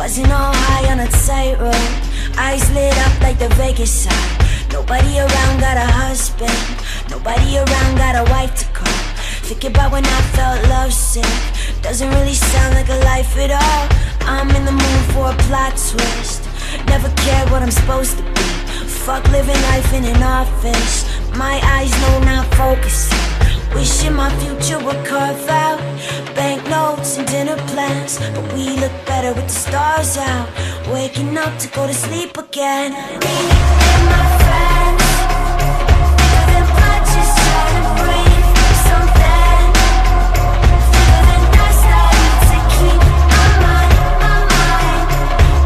buzzing all high on a tightrope. Eyes lit up like the Vegas side. Nobody around got a husband, nobody around got a wife to call. Think about when I felt lovesick, doesn't really sound like a life at all. I'm in the mood for a plot twist, never cared what I'm supposed to be. Fuck living life in an office, my eyes know not focusing. Wishing my future would carve out banknotes and dinner plans, but we look better with the stars out. Waking up to go to sleep again. Me and my friends, bigger than just trying to breathe something. Bigger than us, I need to keep my mind.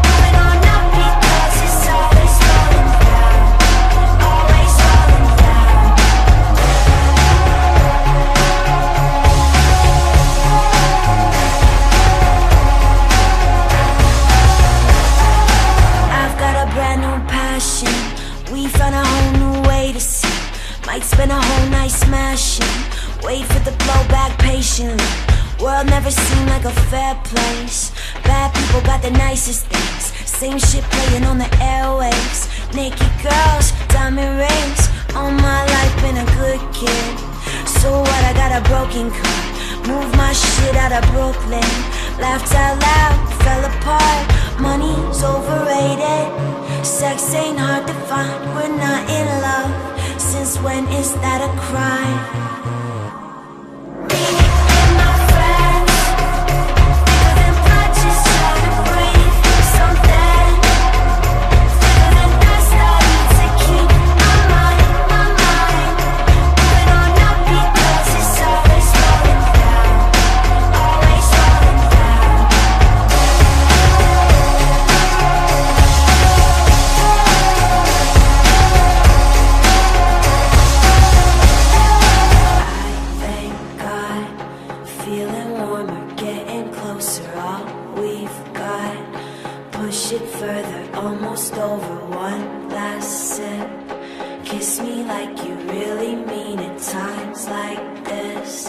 Moving on up because it's always falling down, always falling down. I've got a brand new passion, we found a whole new way to see. Might spend a whole night smashing, wait for the blowback patiently. World never seemed like a fair place. Bad people got the nicest things, same shit playing on the airwaves. Naked girls, diamond rings, all my life been a good kid. So what, I got a broken car, moved my shit out of Brooklyn. Laughed out loud, fell apart, money's overrated. Sex ain't hard to find, we're not in love. Since when is that a crime? Me and my friends, bigger than blood, just trying to breathe something. Bigger than us, I need to keep my mind. Moving on up because it's always falling down, always falling down. Thank God, feeling warmer, getting closer, all we've got. Push it further, almost over, one last sip. Kiss me like